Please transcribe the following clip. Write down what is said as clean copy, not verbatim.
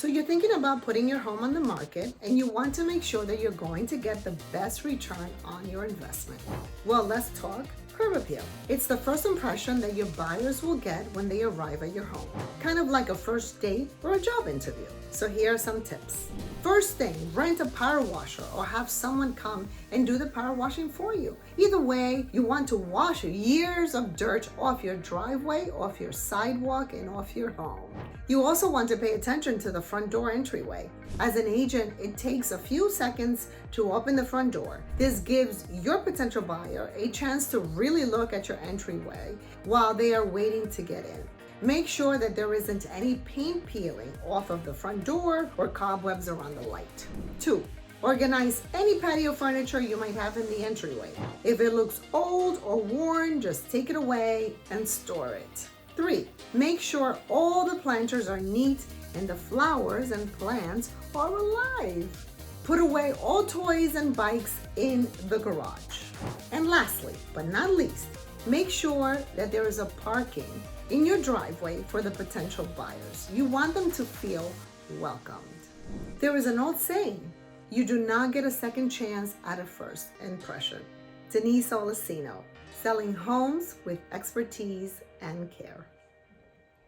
So you're thinking about putting your home on the market and you want to make sure that you're going to get the best return on your investment. Well, let's talk curb appeal. It's the first impression that your buyers will get when they arrive at your home, kind of like a first date or a job interview. So here are some tips. First thing, rent a power washer or have someone come and do the power washing for you. Either way, you want to wash years of dirt off your driveway, off your sidewalk, and off your home. You also want to pay attention to the front door entryway. As an agent, it takes a few seconds to open the front door. This gives your potential buyer a chance to really look at your entryway while they are waiting to get in. Make sure that there isn't any paint peeling off of the front door or cobwebs around the light. 2. Organize any patio furniture you might have in the entryway. If it looks old or worn, just take it away and store it. 3. Make sure all the planters are neat and the flowers and plants are alive. Put away all toys and bikes in the garage. And lastly, but not least, make sure that there is a parking in your driveway for the potential buyers. You want them to feel welcomed. There is an old saying, you do not get a second chance at a first impression. Denise Olesino, selling homes with expertise and care.